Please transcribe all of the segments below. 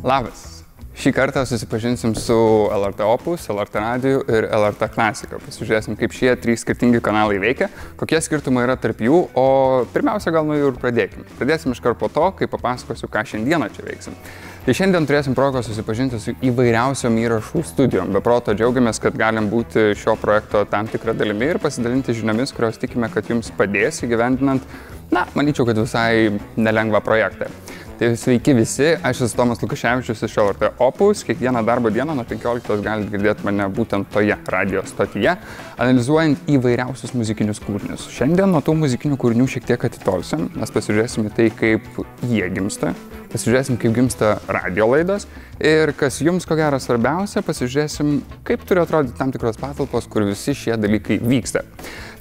Labas! Šį kartą susipažinsim su LRT Opus, LRT Radiju ir LRT Klasika. Pasižiūrėsim, kaip šie trys skirtingi kanalai veikia, kokie skirtumai yra tarp jų, o pirmiausia, gal nuo jų ir pradėkim. Pradėsim iškart po to, kai papasakosiu, ką šiandieną čia veiksim. Tai šiandien turėsim progą susipažinti su įvairiausiom įrašų studijom. Be proto džiaugiamės, kad galim būti šio projekto tam tikrą dalimi ir pasidalinti žiniomis, kurios tikime, kad jums padės įgyvendinant, manyčiau, kad visai nelengvą projektą. Tai sveiki visi, aš esu Tomas Lukaševičius iš LRT Opus. Kiekvieną darbo dieną nuo 15 galite girdėti mane būtent toje radijo stotyje, analizuojant įvairiausius muzikinius kūrinius. Šiandien nuo tų muzikinių kūrinių šiek tiek atitolsim, mes pasižiūrėsim į tai, kaip jie gimsta, pasižiūrėsim, kaip gimsta radijo laidos ir kas jums, ko gero, svarbiausia, pasižiūrėsim, kaip turi atrodyti tam tikros patalpos, kur visi šie dalykai vyksta.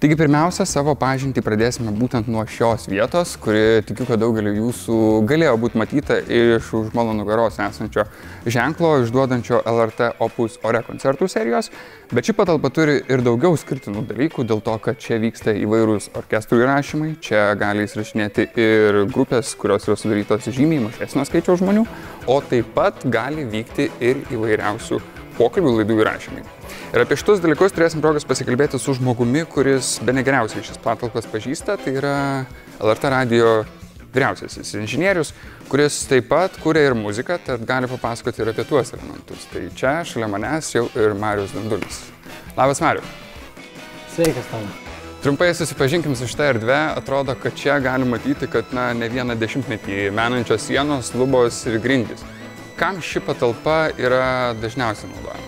Taigi pirmiausia, savo pažintį pradėsime būtent nuo šios vietos, kuri tikiu, kad daugelį jūsų galėjo būti matyta iš už mano nugaros esančio ženklo, išduodančio LRT Opus Ore koncertų serijos, bet ši patalpa turi ir daugiau skirtinų dalykų, dėl to, kad čia vyksta įvairūs orkestrų įrašymai, čia gali įsirašinėti ir grupės, kurios yra sudarytos žymiai mažesnio skaičiaus žmonių, o taip pat gali vykti ir įvairiausių pokalbių laidų įrašymai. Ir apie šitus dalykus turėsim progos pasikalbėti su žmogumi, kuris bene geriausiai šis patalpas pažįsta, tai yra LRT Radijo vyriausiasis inžinierius, kuris taip pat kuria ir muziką, tad gali papasakoti ir apie tuos elementus. Tai čia šalia manęs jau ir Marius Dandulis. Labas, Mariu. Sveikas, Tom. Trumpai susipažinkim su šitą erdvę, atrodo, kad čia gali matyti, kad ne vieną dešimtmetį menančios sienos, lubos ir grindys. Kam ši patalpa yra dažniausiai naudojama?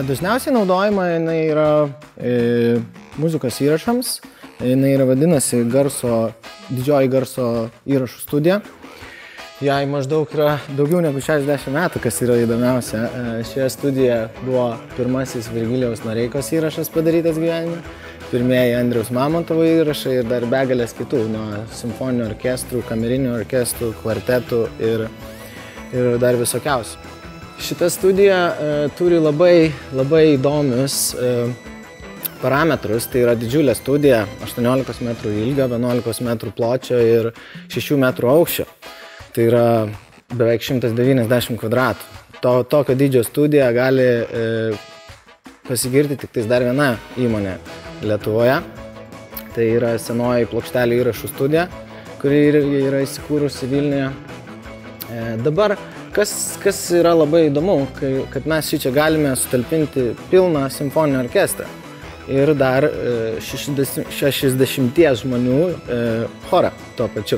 Dažniausiai naudojama jinai yra muzikos įrašams, jinai yra vadinasi didžioji garso įrašų studija. Jai maždaug yra daugiau negu 60 metų, kas yra įdomiausia. Šioje studijoje buvo pirmasis Virgilijaus Noreikos įrašas padarytas gyvenime, pirmieji Andriaus Mamontovo įrašai ir dar begalės kitų, nuo simfoninių orkestrų, kamerinių orkestrų, kvartetų ir dar visokiausių. Šita studija turi labai įdomius parametrus. Tai yra didžiulė studija, 18 metrų ilgio, 11 metrų pločio ir 6 metrų aukščio. Tai yra beveik 190 kvadratų. Tokio dydžio studiją gali pasigirti tik dar viena įmonė Lietuvoje. Tai yra senoji plokštelių įrašų studija, kuri yra įsikūrusi Vilniuje. Dabar, kas yra labai įdomu, kad mes šičia galime sutalpinti pilną simfoninį orkestrą ir dar 60 žmonių chorą tuo pačiu.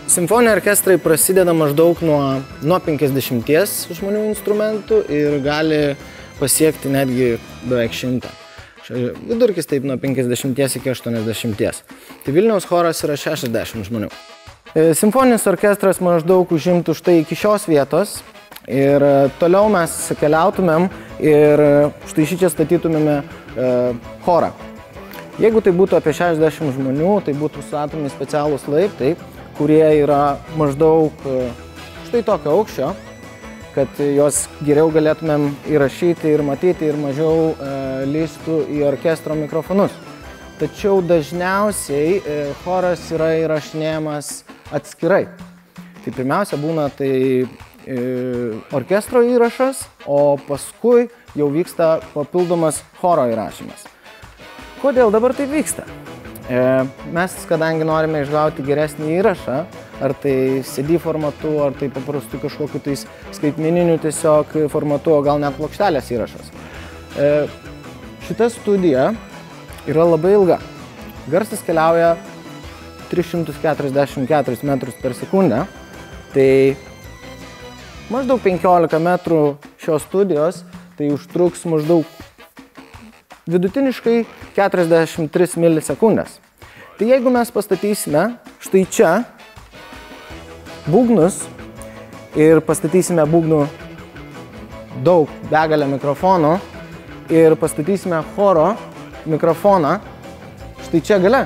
Simfoniniai orkestrai prasideda maždaug nuo 50 žmonių instrumentų ir gali pasiekti netgi beveik 100. Vidurkis taip nuo 50 iki 80. Tai Vilniaus choras yra 60 žmonių. Simfoninis orkestras maždaug užimtų štai iki šios vietos ir toliau mes keliautumėm ir štai šičia statytumėme chorą. Jeigu tai būtų apie 60 žmonių, tai būtų statomi specialūs laiptai, kurie yra maždaug štai tokio aukščio, kad juos geriau galėtumėm įrašyti ir matyti ir mažiau lįstų į orkestro mikrofonus. Tačiau dažniausiai choras yra įrašinėjamas atskirai. Tai pirmiausia būna orkestro įrašas, o paskui jau vyksta papildomas choro įrašymas. Kodėl dabar taip vyksta? Mes, kadangi norime išgauti geresnį įrašą, ar tai CD formatu, ar tai paprastų kažkokiu tais skaitmeniniu tiesiog formatu, o gal net plokštelės įrašas. Šita studija yra labai ilga. Garsas keliauja 344 metrus per sekundę. Tai maždaug 15 metrų šios studijos, tai užtruks maždaug vidutiniškai 43 milisekundės. Tai jeigu mes pastatysime štai čia būgnus ir pastatysime būgnų begalę mikrofonų ir pastatysime choro mikrofoną štai čia gale,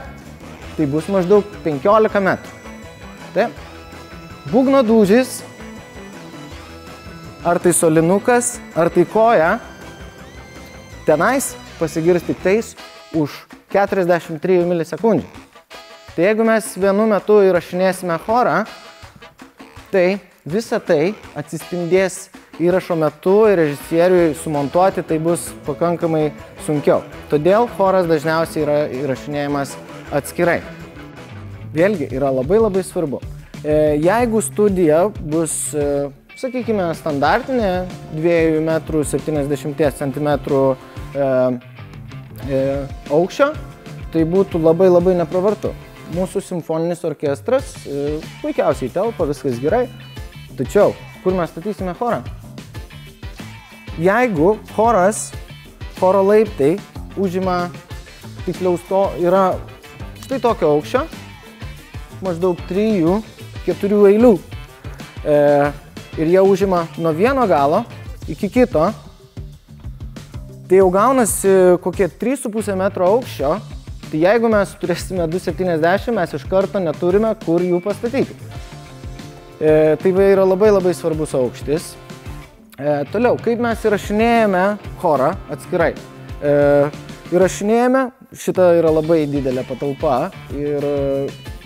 tai bus maždaug 15 metrų. Taip, būgno dūžis, ar tai solinukas, ar tai koja, tenais pasigirs tik tais už 43 milisekundžių. Tai jeigu mes vienu metu įrašinėsime chorą, tai visa tai atsispindės įrašo metu ir režisieriui sumontuoti tai bus pakankamai sunkiau. Todėl choras dažniausiai yra įrašinėjamas atskirai. Vėlgi yra labai svarbu. Jeigu studija bus, sakykime, standartinė 2,70 cm aukščio, tai būtų labai nepravartu. Mūsų simfoninis orkestras puikiausiai telpa, viskas gerai. Tačiau, kur mes statysime chorą? Jeigu choro laiptai užima, tiksliau yra štai tokio aukščio, maždaug 3-4 eilių. Ir jie užima nuo vieno galo iki kito, tai jau gaunasi kokie 3,5 metro aukščio, tai jeigu mes turėsime 2,70, mes iš karto neturime kur jų pastatyti. Tai yra labai svarbus aukštis. Toliau, kaip mes įrašinėjame chorą atskirai. Įrašinėjame, šita yra labai didelė patalpa ir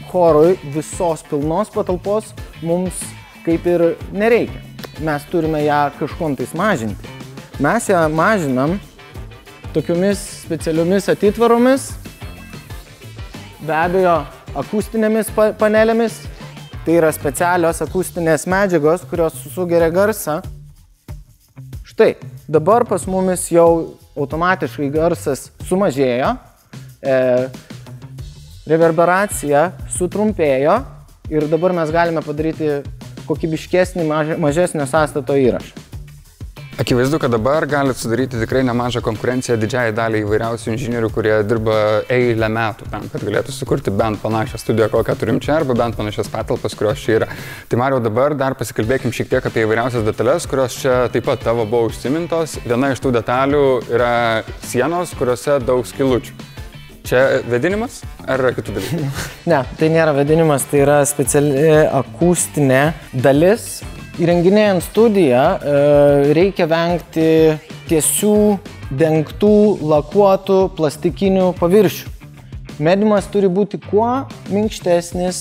chorui visos pilnos patalpos mums kaip ir nereikia. Mes turime ją kažkuom tais mažinti. Mes ją mažinam tokiomis specialiomis atitvaromis, be abejo akustinėmis panelėmis. Tai yra specialios akustinės medžiagos, kurios sugeria garsą. Štai, dabar pas mumis jau automatiškai garsas sumažėjo, reverberacija sutrumpėjo ir dabar mes galime padaryti kokybiškesnį, mažesnio sąstato įrašą. Akivaizdu, kad dabar galite sudaryti tikrai nemažą konkurenciją didžiai daliai įvairiausių inžinierių, kurie dirba eilę metų tam, kad galėtų sukurti bent panašią studiją, kokią turim čia, arba bent panašias patalpas, kurios čia yra. Tai Mariau, dabar dar pasikalbėkim šiek tiek apie įvairiausias detalės, kurios čia taip pat tavo buvo užsimintos. Viena iš tų detalių yra sienos, kuriuose daug skylučių. Čia vėdinimas ar yra kitų dalykų? Ne, tai nėra vėdinimas, tai yra speciali akustinė dalis. Įrenginėjant studiją reikia vengti tiesių, dengtų, lakuotų, plastikinių paviršių. Mediumas turi būti kuo minkštesnis,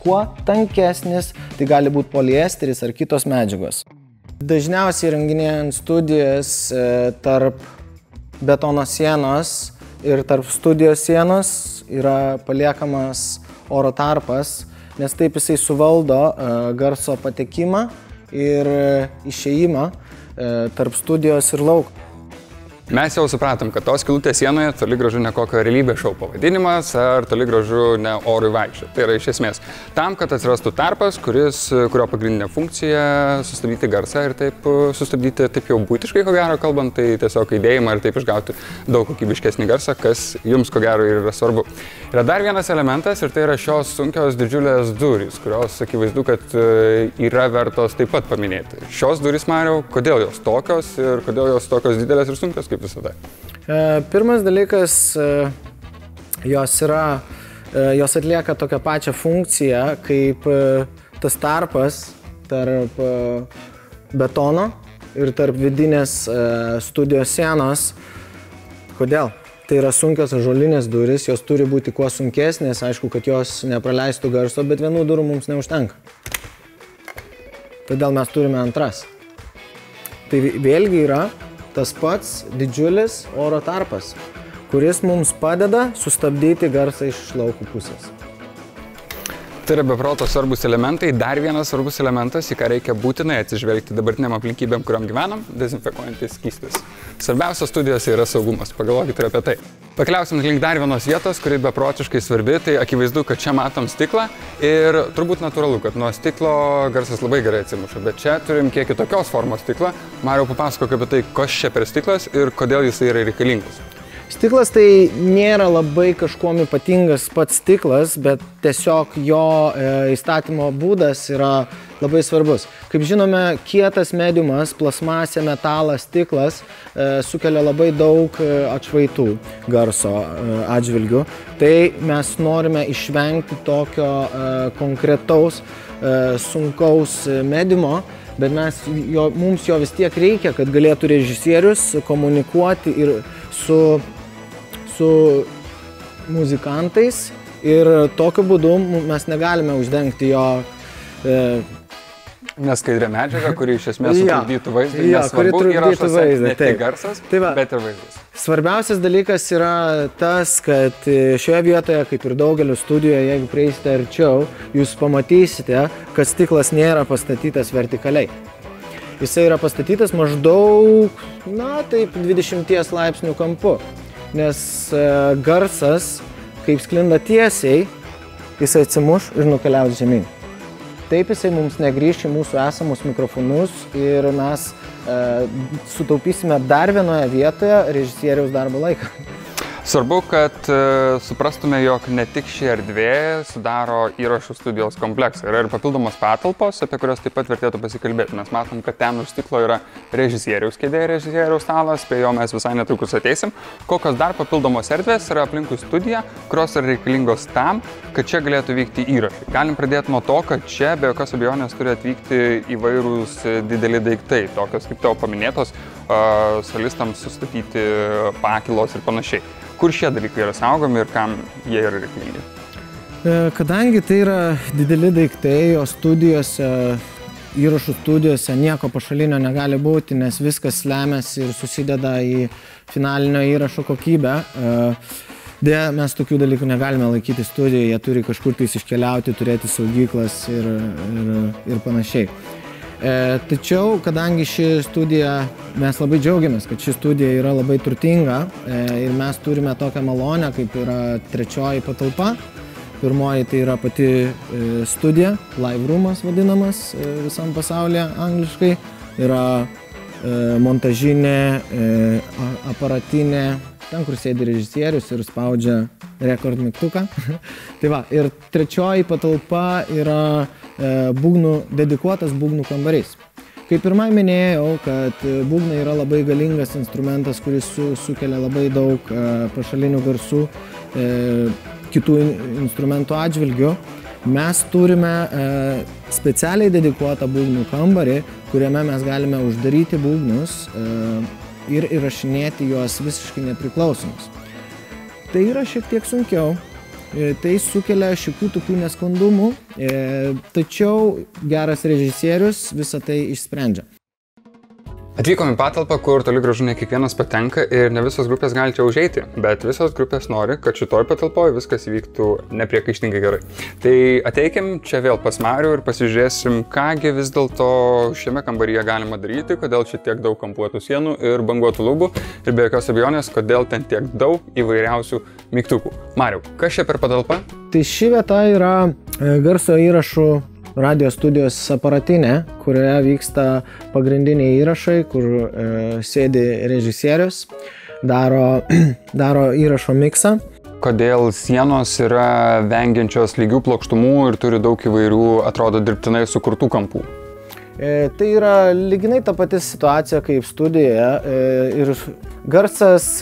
kuo tankesnis, tai gali būti poliesteris ar kitos medžiagos. Dažniausiai įrenginėjant studijas tarp betono sienos ir tarp studijos sienos yra paliekamas oro tarpas, nes taip jisai suvaldo garso patekimą ir išėjimą tarp studijos ir lauko. Mes jau supratom, kad tos skylutės sienoje toli gražu ne kokio realybės šou pavadinimas ar toli gražu ne orui vaikščioti. Tai yra iš esmės tam, kad atsirastų tarpas, kurio pagrindinė funkcija sustabdyti garsą ir taip sustabdyti taip jau būtiškai, ko gero kalbant, tai tiesiog įdėjimą ir taip išgauti daug kokybiškesnį garsą, kas jums ko gero ir yra svarbu. Yra dar vienas elementas ir tai yra šios sunkios didžiulės durys, kurios akivaizdu, kad yra vertos taip pat paminėti. Šios durys, Mariau, kodėl jos tokios ir kodėl jos tokios didelės ir sunkios kaip visada? Pirmas dalykas, jos atlieka tokią pačią funkciją kaip tas tarpas tarp betono ir tarp vidinės studijos sienos. Kodėl? Tai yra sunkios ąžuolinės durys, jos turi būti kuo sunkesnės, aišku, kad jos nepraleistų garso, bet vienų durų mums neužtenka. Todėl mes turime antras. Tai vėlgi yra tas pats didžiulis oro tarpas, kuris mums padeda sustabdyti garsą iš lauko pusės. Tai yra beproto svarbus elementai. Dar vienas svarbus elementas, į ką reikia būtinai atsižvelgti dabartiniam aplinkybėm, kuriam gyvenam, dezinfekuojantis skystis. Svarbiausia studijose yra saugumas, pagalvokite ir apie tai. Pakeliausim link dar vienos vietos, kuri beprotiškai svarbi, tai akivaizdu, kad čia matom stiklą ir turbūt natūralu, kad nuo stiklo garsas labai gerai atsimuša, bet čia turim kiek kitokios formos stiklą. Mariau, papasakok apie tai, kas čia per stiklas ir kodėl jisai yra reikalingas. Stiklas tai nėra labai kažkuom ypatingas pats stiklas, bet tiesiog jo įstatymo būdas yra labai svarbus. Kaip žinome, kietas mediumas, plasmasė, metalas, stiklas sukelia labai daug atšvaitų garso atžvilgių. Tai mes norime išvengti tokio konkretaus, sunkaus mediumo, bet mums jo vis tiek reikia, kad galėtų režisierius komunikuoti ir su muzikantais ir tokiu būdu mes negalime uždengti jo Neskaidrė medžiaga, kuri iš esmės sutrukdytų vaizdą, nesvarbu įrašuose ne tik garsas, bet ir vaizdas. Svarbiausias dalykas yra tas, kad šioje vietoje, kaip ir daugelio studijoje, jeigu prieisite arčiau, jūs pamatysite, kad stiklas nėra pastatytas vertikaliai. Jisai yra pastatytas maždaug, 20 laipsnių kampu, nes garsas, kaip sklinda tiesiai, jisai atsimuš ir nukeliaus žemyn. Taip jisai mums negrįš į mūsų esamus mikrofonus ir mes sutaupysime dar vienoje vietoje režisieriaus darbo laiką. Svarbu, kad suprastume, jog ne tik ši erdvė sudaro įrašų studijos kompleksą. Yra ir papildomos patalpos, apie kurias taip pat vertėtų pasikalbėti. Mes matom, kad ten už stiklo yra režisieriaus kėdė, režisieriaus stalas, prie jo mes visai netrukus ateisim. Kokios dar papildomos erdvės yra aplinkui studiją, kurios yra reikalingos tam, kad čia galėtų vykti įrašai. Galim pradėti nuo to, kad čia be jokios abejonės turi atvykti įvairūs dideli daiktai, tokios kaip tavo paminėtos, solistams sustatyti pakilos ir panašiai. Kur šie dalykai yra saugomi ir kam jie yra reikalingi? Kadangi tai yra dideli daiktai, o studijose, įrašų studijose nieko pašalinio negali būti, nes viskas lemiasi ir susideda į finalinio įrašo kokybę. Deja, mes tokių dalykų negalime laikyti studijoje, jie turi kažkur tais iškeliauti, turėti saugyklas ir panašiai. Tačiau, kadangi ši studija, mes labai džiaugiamės, kad ši studija yra labai turtinga ir mes turime tokią malonę, kaip yra trečioji patalpa. Pirmoji tai yra pati studija, live roomas vadinamas visam pasaulyje angliškai. Yra montažinė, aparatinė, ten, kur sėdi režisierius ir spaudžia rekord mygtuką. Tai va, ir trečioji patalpa yra dedikuotas būgnų kambarys. Kaip pirmai minėjau, kad būgnai yra labai galingas instrumentas, kuris sukelia labai daug pašalinių garsų kitų instrumentų atžvilgių. Mes turime specialiai dedikuotą būgnų kambarį, kuriame mes galime uždaryti būgnus ir įrašinėti juos visiškai nepriklausomus. Tai yra šiek tiek sunkiau. Tai sukelia šiokių tokių nesklandumų, tačiau geras režisierius visą tai išsprendžia. Atvykom į patalpą, kur toli gražu ne kiekvienas patenka ir ne visos grupės gali čia užeiti, bet visos grupės nori, kad šitoj patalpoje viskas įvyktų nepriekaištingai gerai. Tai ateikim čia vėl pas Marių ir pasižiūrėsim, kągi vis dėlto šiame kambaryje galima daryti, kodėl čia tiek daug kampuotų sienų ir banguotų lubų ir be jokios abejonės, kodėl ten tiek daug įvairiausių mygtukų. Mariau, kas čia per patalpa? Tai ši vieta yra garso įrašų radio studijos aparatinė, kurioje vyksta pagrindiniai įrašai, kur sėdi režisierius, daro įrašo miksą. Kodėl sienos yra vengiančios lygių plokštumų ir turi daug įvairių, atrodo, dirbtinai sukurtų kampų? Tai yra lyginai ta pati situacija kaip studijoje ir garsas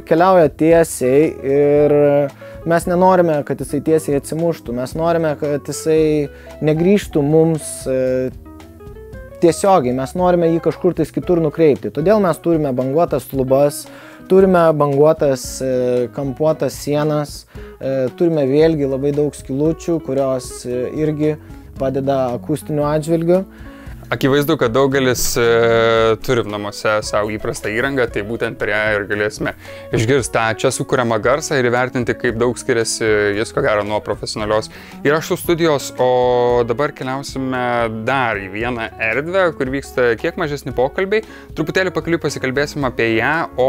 keliauja tiesiai ir mes nenorime, kad jisai tiesiai atsimuštų, mes norime, kad jisai negrįžtų mums tiesiogiai, mes norime jį kažkur tais kitur nukreipti. Todėl mes turime banguotas lubas, turime banguotas kampuotas sienas, turime vėlgi labai daug skylučių, kurios irgi padeda akustiniu atžvilgiu. Akivaizdu, kad daugelis turim namuose savo įprastą įrangą, tai būtent per ją ir galėsime išgirsti tą čia sukuriamą garsą ir įvertinti, kaip daug skiriasi jis, ko gero, nuo profesionalios įrašų studijos. O dabar keliausime dar į vieną erdvę, kur vyksta kiek mažesni pokalbiai. Truputėlį pakeliui pasikalbėsim apie ją, o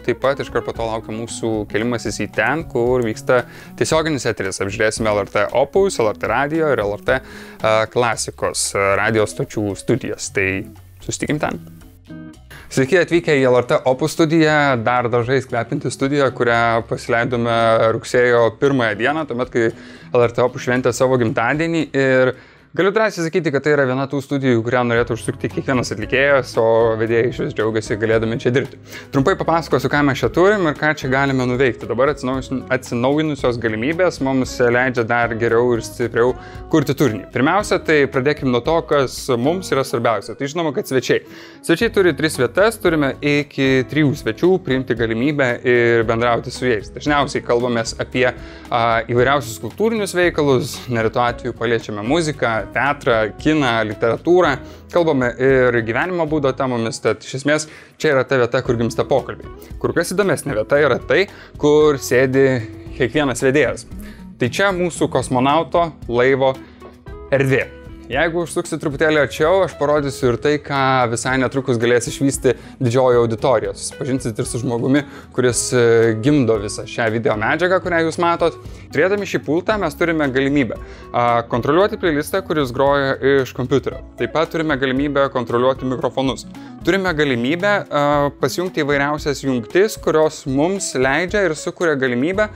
taip pat iškart po to laukia mūsų kelimasis į ten, kur vyksta tiesioginis eteris. Apžiūrėsime LRT Opus, LRT Radio ir LRT Klasikos radio stočių studijas, tai susitikim ten. Sveiki atvykę į LRT Opus studiją, dar dažais kvepinti studiją, kurią pasileidome rugsėjo 1 dieną, tuomet, kai LRT Opus šventė savo gimtadienį ir galiu drąsiai sakyti, kad tai yra viena tų studijų, kurią norėtų užsukti kiekvienas atlikėjas, o vedėjai iš vis džiaugiasi galėdami čia dirbti. Trumpai papasakosiu, ką mes čia turim ir ką čia galime nuveikti. Dabar atsinaujinusios galimybės mums leidžia dar geriau ir stipriau kurti turinį. Pirmiausia, tai pradėkime nuo to, kas mums yra svarbiausia. Tai žinoma, kad svečiai. Svečiai turi 3 vietas, turime iki 3 svečių priimti galimybę ir bendrauti su jais. Dažniausiai kalbamės apie įvairiausius kultūrinius veikalus, neretu atveju paliečiame muziką, teatrą, kiną, literatūrą, kalbame ir gyvenimo būdo temomis, tad iš esmės čia yra ta vieta, kur gimsta pokalbiai. Kur kas įdomesnė vieta yra tai, kur sėdi kiekvienas vedėjas. Tai čia mūsų kosmonauto laivo erdvė. Jeigu užsuksi truputėlį arčiau, aš parodysiu ir tai, ką visai netrukus galės išvysti didžioji auditorija. Susipažinsit ir su žmogumi, kuris gimdo visą šią video medžiagą, kurią jūs matot. Turėdami šį pultą mes turime galimybę kontroliuoti playlistą, kuris groja iš kompiuterio. Taip pat turime galimybę kontroliuoti mikrofonus. Turime galimybę pasijungti įvairiausias jungtis, kurios mums leidžia ir sukuria galimybę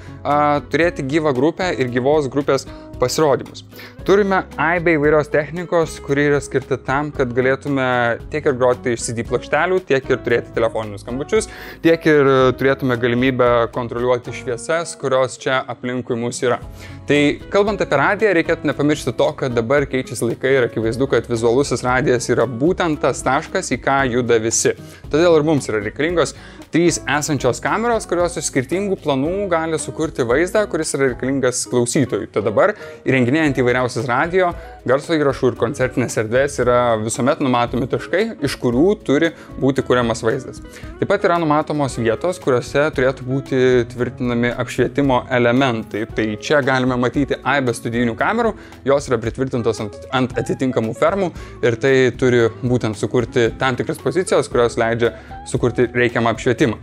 turėti gyvą grupę ir gyvos grupės pasirodymus. Turime aibę įvairios technikos, kuri yra skirta tam, kad galėtume tiek ir groti iš CD plokštelių, tiek ir turėti telefoninius skambučius, tiek ir turėtume galimybę kontroliuoti šviesas, kurios čia aplinkui mūsų yra. Tai kalbant apie radiją, reikėtų nepamiršti to, kad dabar keičiasi laikai ir akivaizdu, kad vizualusis radijas yra būtent tas taškas, į ką juda visi. Todėl ir mums yra reikalingos 3 esančios kameros, kurios iš skirtingų planų gali sukurti vaizdą, kuris yra reikalingas klausytojui. Tad dabar įrenginėjant įvairiausias radio, garso įrašų ir koncertinės erdvės yra visuomet numatomi taškai, iš kurių turi būti kuriamas vaizdas. Taip pat yra numatomos vietos, kuriuose turėtų būti tvirtinami apšvietimo elementai. Tai čia galime matyti aibę studijinių kamerų, jos yra pritvirtintos ant atitinkamų fermų ir tai turi būtent sukurti tam tikras pozicijos, kurios leidžia sukurti reikiamą apšvietimą.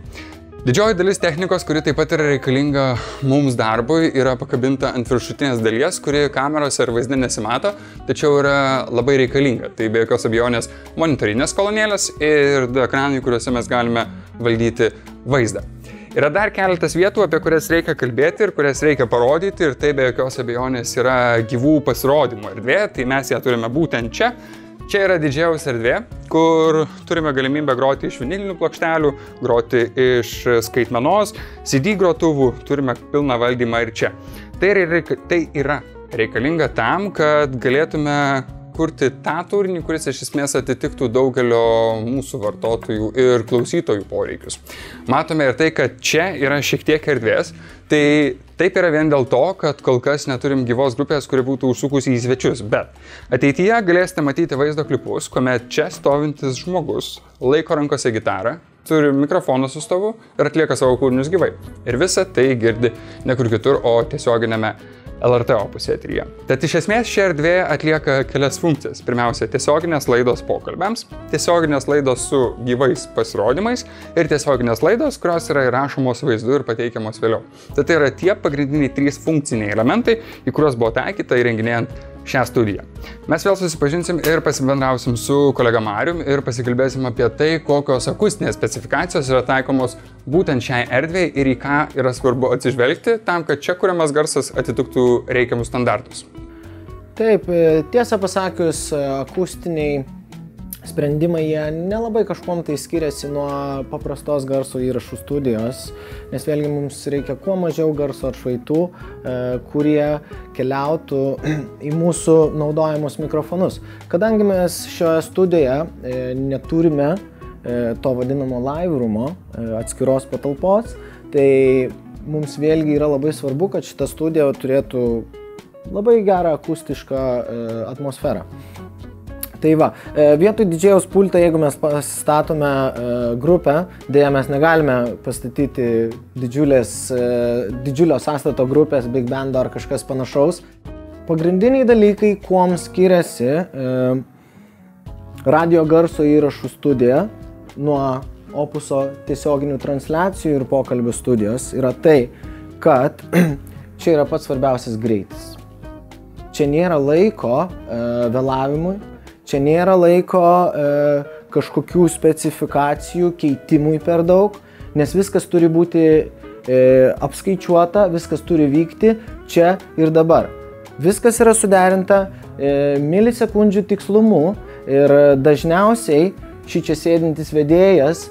Didžioji dalis technikos, kuri taip pat yra reikalinga mums darbui, yra pakabinta ant viršutinės dalies, kuri kamerose ir vaizde nesimato, tačiau yra labai reikalinga. Tai be jokios abejonės monitorinės kolonėlės ir 2 ekranai, kuriuose mes galime valdyti vaizdą. Yra dar keletas vietų, apie kurias reikia kalbėti ir kurias reikia parodyti, ir tai be jokios abejonės yra gyvų pasirodymų erdvė, tai mes ją turime būtent čia. Čia yra didžiaus erdvė, kur turime galimybę groti iš vinilinių plokštelių, groti iš skaitmenos, CD grotuvų, turime pilną valdymą ir čia. Tai yra reikalinga tam, kad galėtume kurti tą turinį, kuris iš esmės atitiktų daugelio mūsų vartotojų ir klausytojų poreikius. Matome ir tai, kad čia yra šiek tiek erdvės, tai taip yra vien dėl to, kad kol kas neturim gyvos grupės, kuri būtų užsukusi į svečius, bet ateityje galėsite matyti vaizdo klipus, kuomet čia stovintis žmogus laiko rankose gitarą, turi mikrofoną su stovu ir atlieka savo kūrinius gyvai. Ir visą tai girdi ne kur kitur, o tiesioginėme LRT Opus eteryje. Tad iš esmės ši erdvė atlieka kelias funkcijas. Pirmiausia, tiesioginės laidos pokalbiams, tiesioginės laidos su gyvais pasirodymais ir tiesioginės laidos, kurios yra įrašomos vaizdu ir pateikiamos vėliau. Tad tai yra tie pagrindiniai 3 funkciniai elementai, į kuriuos buvo taikyta įrenginėjant šią studiją. Mes vėl susipažinsim ir pasibendrausim su kolega Marium ir pasikalbėsim apie tai, kokios akustinės specifikacijos yra taikomos būtent šiai erdvei ir į ką yra svarbu atsižvelgti tam, kad čia kuriamas garsas atitiktų reikiamus standartus. Taip, tiesą pasakius, akustiniai sprendimai jie nelabai kažkuom tai skiriasi nuo paprastos garso įrašų studijos, nes vėlgi mums reikia kuo mažiau garso atšvaitų, kurie keliautų į mūsų naudojamus mikrofonus. Kadangi mes šioje studijoje neturime to vadinamo live roomo, atskiros patalpos, tai mums vėlgi yra labai svarbu, kad šita studija turėtų labai gerą akustišką atmosferą. Tai va, vietoj didžėjaus pultą, jeigu mes pastatome grupę, dėja mes negalime pastatyti didžiulio sąstato grupės, big bando ar kažkas panašaus. Pagrindiniai dalykai, kuom skiriasi radio garso įrašų studija nuo Opuso tiesioginių transliacijų ir pokalbių studijos, yra tai, kad čia yra pats svarbiausias greitis. Čia nėra laiko vėlavimui. Čia nėra laiko kažkokių specifikacijų keitimui per daug, nes viskas turi būti apskaičiuota, viskas turi vykti čia ir dabar. Viskas yra suderinta milisekundžių tikslumu ir dažniausiai šičia sėdintis vedėjas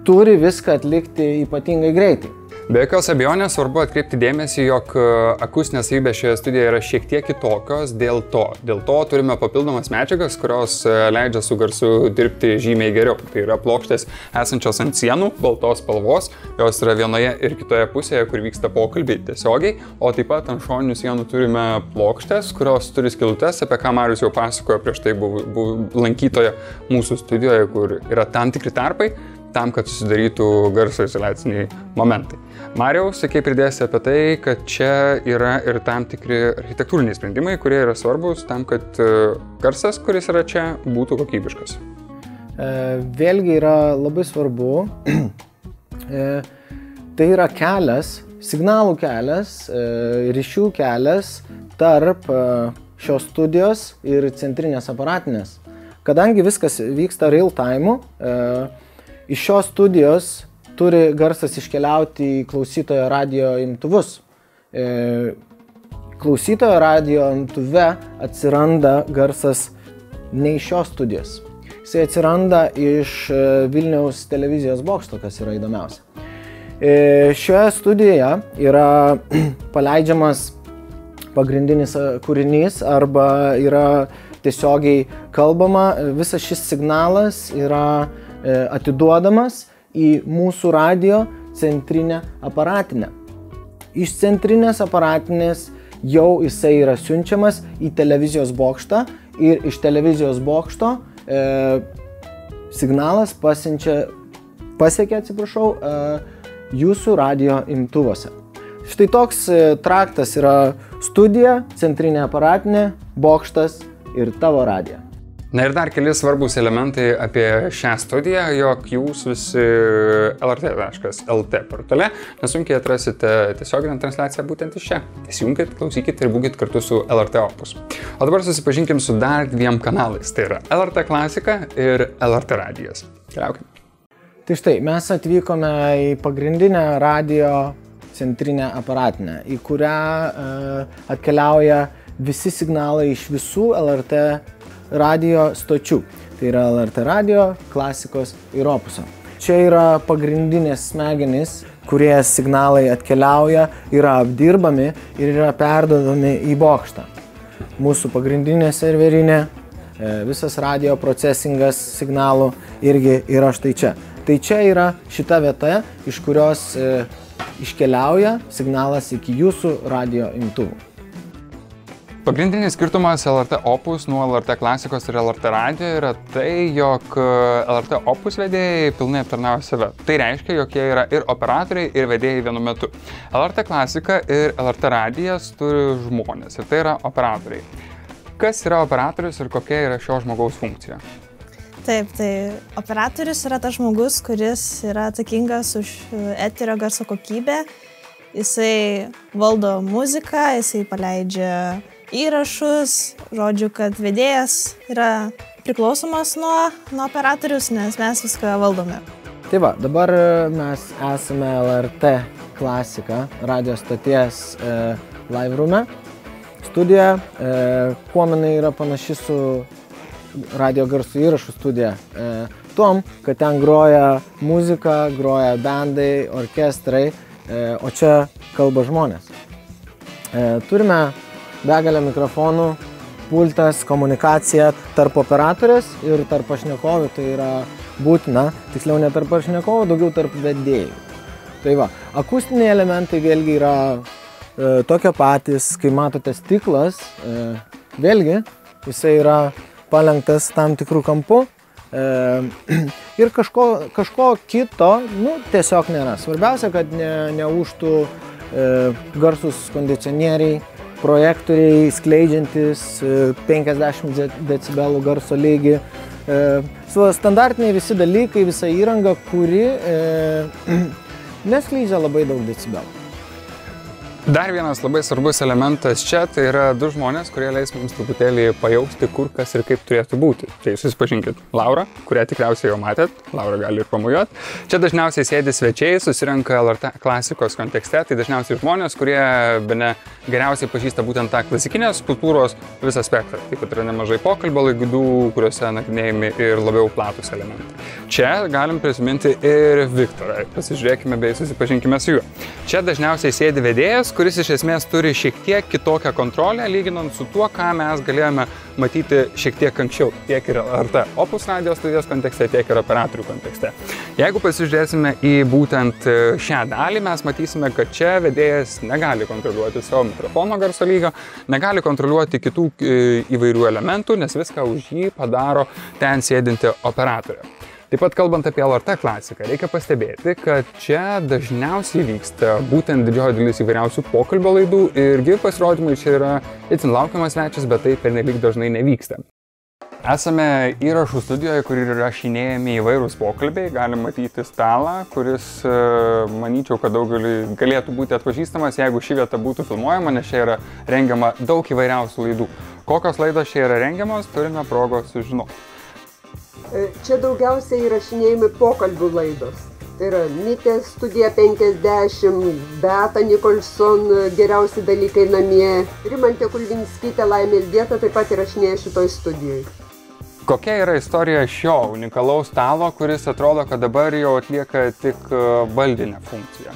turi viską atlikti ypatingai greitai. Be jokios abejonės svarbu atkreipti dėmesį, jog akustinės savybės šioje studijoje yra šiek tiek kitokios dėl to turime papildomas medžiagas, kurios leidžia su garsu dirbti žymiai geriau. Tai yra plokštės esančios ant sienų, baltos spalvos, jos yra vienoje ir kitoje pusėje, kur vyksta pokalbiai tiesiogiai, o taip pat ant šoninių sienų turime plokštės, kurios turi skylutes, apie ką Marius jau pasakojo prieš tai buvo lankytoja mūsų studijoje, kur yra tam tikri tarpai, tam, kad susidarytų garso izoliaciniai momentai. Marijau, sakei pridėsi apie tai, kad čia yra ir tam tikri architektūriniai sprendimai, kurie yra svarbus tam, kad garsas, kuris yra čia, būtų kokybiškas. Vėlgi yra labai svarbu, tai yra kelias, signalų kelias, ryšių kelias tarp šios studijos ir centrinės aparatinės. Kadangi viskas vyksta real time, iš šios studijos turi garsas iškeliauti į klausytojo radio imtuvus. Klausytojo radio imtuve atsiranda garsas ne iš šios studijos. Jisai atsiranda iš Vilniaus televizijos bokšto, kas yra įdomiausia. Šioje studijoje yra paleidžiamas pagrindinis kūrinys arba yra tiesiogiai kalbama, visas šis signalas yra atiduodamas į mūsų radio centrinę aparatinę. Iš centrinės aparatinės jau jisai yra siunčiamas į televizijos bokštą ir iš televizijos bokšto signalas pasiekia jūsų radio imtuvuose. Štai toks traktas yra studija, centrinė aparatinė, bokštas ir tavo radija. Na ir dar keli svarbus elementai apie šią studiją, jog jūs visi lrt.lt portale nesunkiai atrasite tiesioginę transliaciją būtent iš čia. Įsijunkit, klausykit ir būkit kartu su LRT Opus. O dabar susipažinkim su dar dviem kanalais, tai yra LRT Klasika ir LRT Radijas. Keliaukim. Tai štai, mes atvykome į pagrindinę radio centrinę aparatinę, į kurią atkeliauja visi signalai iš visų LRT radio stočių. Tai yra LRT radio, Klasikos ir Opuso. Čia yra pagrindinės smegenys, kurie signalai atkeliauja, yra apdirbami ir yra perduodami į bokštą. Mūsų pagrindinė serverinė, visas radio procesingas signalų irgi yra štai čia. Tai čia yra šita vieta, iš kurios iškeliauja signalas iki jūsų radio imtuvų. Pagrindinis skirtumas LRT Opus nuo LRT Klasikos ir LRT Radio yra tai, jog LRT Opus vedėjai pilnai aptarnauja save. Tai reiškia, jog jie yra ir operatoriai, ir vedėjai vienu metu. LRT Klasika ir LRT Radijas turi žmonės ir tai yra operatoriai. Kas yra operatorius ir kokia yra šio žmogaus funkcija? Taip, tai operatorius yra tas žmogus, kuris yra atsakingas už eterio garso kokybę. Jisai valdo muziką, jisai paleidžia įrašus, žodžiu, kad vedėjas yra priklausomas nuo operatorius, nes mes viską valdome. Tai va, dabar mes esame LRT Klasika radio stoties live roome studija, kuo manai yra panaši su radio garsų įrašų studija. Tuom, kad ten groja muzika, groja bandai, orkestrai, o čia kalba žmonės. Turime begalę mikrofonų, pultas, komunikacija tarp operatorės ir tarp pašnekovų, tai yra būtina, tiksliau ne tarp pašnekovų, daugiau tarp vedėjų. Tai va, akustiniai elementai vėlgi yra tokie patys, kai matote stiklas, vėlgi jisai yra palenktas tam tikrų kampų ir kažko kito tiesiog nėra. Svarbiausia, kad neūžtų garsus kondicionieriai, projektoriai skleidžiantis 50 decibelų garso lygį. Standartiniai visi dalykai, visa įranga, kuri neskleidžia labai daug decibelų. Dar vienas labai svarbus elementas čia, tai yra du žmonės, kurie leis mums truputėlį pajausti, kur kas ir kaip turėtų būti. Tai susipažinkit. Laura, kurią tikriausiai jau matėt, Laura gali ir pamojuot. Čia dažniausiai sėdi svečiai, susirenka LRT klasikos kontekste, tai dažniausiai žmonės, kurie bene geriausiai pažįsta būtent tą klasikinės kultūros visą spektrą. Taip pat yra nemažai pokalbio laidų, kuriuose nagrinėjami ir labiau platus elementai. Čia galim prisiminti ir Viktorą. Pasižiūrėkime bei susipažinkime su juo. Čia dažniausiai sėdi vedėjas, kuris iš esmės turi šiek tiek kitokią kontrolę, lyginant su tuo, ką mes galėjome matyti šiek tiek anksčiau, tiek ir LRT Opus radijos studijos kontekste, tiek ir operatorių kontekste. Jeigu pasižiūrėsime į būtent šią dalį, mes matysime, kad čia vedėjas negali kontroliuoti savo mikrofono garso lygio, negali kontroliuoti kitų įvairių elementų, nes viską už jį padaro ten sėdinti operatorė. Taip pat kalbant apie LRT klasiką, reikia pastebėti, kad čia dažniausiai vyksta būtent didžioji dalis įvairiausių pokalbio laidų ir gyvi pasirodymai čia yra itin laukiamas svečias, bet tai pernelyg dažnai nevyksta. Esame įrašų studijoje, kur yra įrašinėjami įvairūs pokalbiai, galim matyti stalą, kuris, manyčiau, kad daugeliui galėtų būti atpažįstamas, jeigu ši vieta būtų filmuojama, nes čia yra rengiama daug įvairiausių laidų. Kokios laidos čia yra rengiamos, turime progos sužinoti. Čia daugiausiai įrašinėjami pokalbių laidos. Tai yra Mitės studija 50, Beata Nikolson, geriausi dalykai namie, Rimantė Kulvinskytė, Laimė Ildieta taip pat įrašinėja šitoj studijoj. Kokia yra istorija šio unikalaus stalo, kuris atrodo, kad dabar jau atlieka tik baldinę funkciją?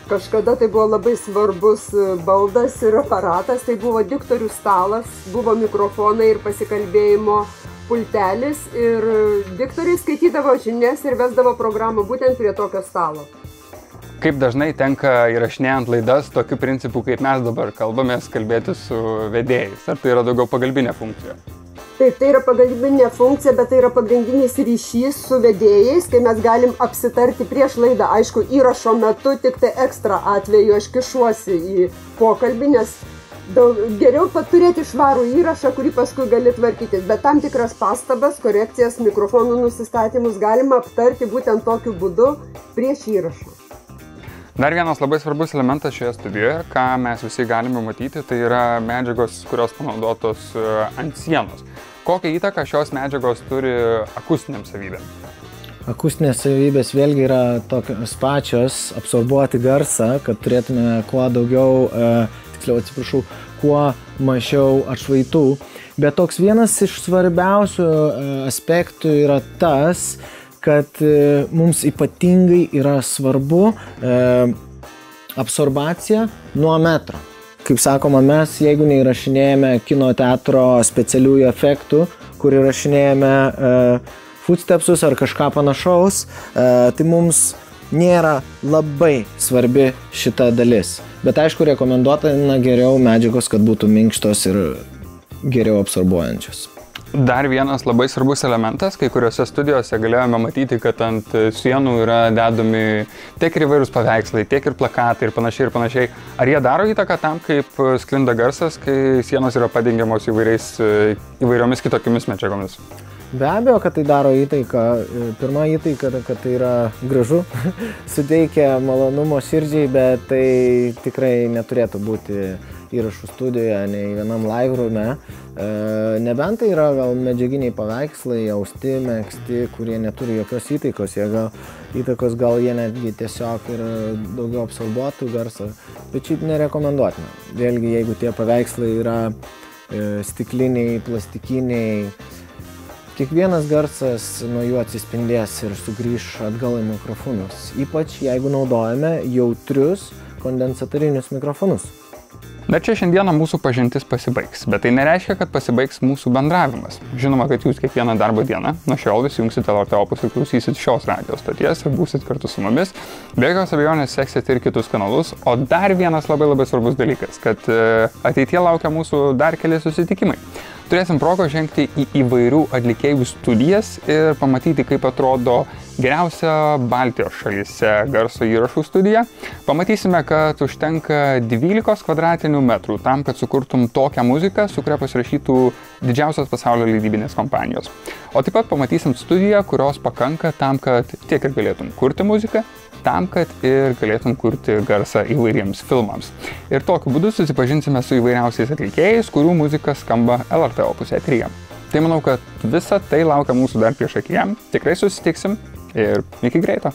Kažkada tai buvo labai svarbus baldas ir aparatas, tai buvo diktorių stalas, buvo mikrofonai ir pasikalbėjimo pultelis ir diktoriai skaitydavo žinias ir vesdavo programą būtent prie tokio stalo. Kaip dažnai tenka įrašinėjant laidas tokiu principu, kaip mes dabar kalbamės, kalbėti su vedėjais? Ar tai yra daugiau pagalbinė funkcija? Taip, tai yra pagalbinė funkcija, bet tai yra pagrindinis ryšys su vedėjais, kai mes galim apsitarti prieš laidą. Aišku, įrašo metu tik tai ekstra atveju aš kišuosi į pokalbį, nes geriau turėti švarų įrašą, kurį paskui gali tvarkytis, bet tam tikras pastabas, korekcijas, mikrofonų nusistatymus galima aptarti būtent tokiu būdu prieš įrašą. Dar vienas labai svarbus elementas šioje studijoje, ką mes visi galime matyti, tai yra medžiagos, kurios panaudotos ant sienos. Kokią įtaką šios medžiagos turi akustiniam savybėm? Akustinės savybės vėlgi yra tokios pačios, absorbuoti garsą, kad turėtume kuo daugiau, kuo mažiau atšvaitų. Bet toks vienas iš svarbiausių aspektų yra tas, kad mums ypatingai yra svarbu absorbacija nuo metro. Kaip sakoma, mes, jeigu neįrašinėjame kino teatro specialiųjų efektų, kur įrašinėjame footstepsus ar kažką panašaus, tai mums nėra labai svarbi šita dalis. Bet aišku, rekomenduotina geriau medžiagos, kad būtų minkštos ir geriau absorbuojančios. Dar vienas labai svarbus elementas, kai kuriuose studijose galėjome matyti, kad ant sienų yra dedami tiek ir įvairūs paveikslai, tiek ir plakatai ir panašiai. Ar jie daro įtaką tam, kaip sklinda garsas, kai sienos yra padengiamos įvairiomis kitokiamis medžiagomis? Be abejo, kad tai daro įtaiką. Pirma įtaika, kad tai yra gražu, suteikia malonumo širdžiai, bet tai tikrai neturėtų būti įrašų studijoje, nei vienam live roome. Nebent tai yra gal medžiaginiai paveikslai, austi, megzti, kurie neturi jokios įtaikos. Įtakos gal jie netgi tiesiog ir daugiau absorbuotų garsą, bet šiaip nerekomenduotina. Vėlgi, jeigu tie paveikslai yra stikliniai, plastikiniai, kiekvienas garsas nuo jų atsispindės ir sugrįš atgal į mikrofonus. Ypač jeigu naudojame jautrius kondensatorinius mikrofonus. Bet čia šiandieną mūsų pažintis pasibaigs, bet tai nereiškia, kad pasibaigs mūsų bendravimas. Žinoma, kad jūs kiekvieną darbo dieną nuo šiol įsijungsite LRT Opus ir klausysit šios radijos stoties ir būsit kartu su mumis. Be jokios abejonės seksit ir kitus kanalus, o dar vienas labai svarbus dalykas, kad ateityje laukia mūsų dar keli susitikimai. Turėsim progą žengti į įvairių atlikėjų studijas ir pamatyti, kaip atrodo geriausia Baltijos šalyse garso įrašų studija. Pamatysime, kad užtenka 12 kvadratinių metrų tam, kad sukurtum tokią muziką, su kuria pasirašytų didžiausios pasaulio leidybinės kompanijos. O taip pat pamatysim studiją, kurios pakanka tam, kad tiek ir galėtum kurti muziką, tam, kad ir galėtum kurti garsą įvairiems filmams. Ir tokiu būdu susipažinsime su įvairiausiais atlikėjais, kurių muzika skamba LRT Opus eteryje. Tai manau, kad visa tai laukia mūsų dar prieš akiją. Tikrai susitiksim ir iki greito.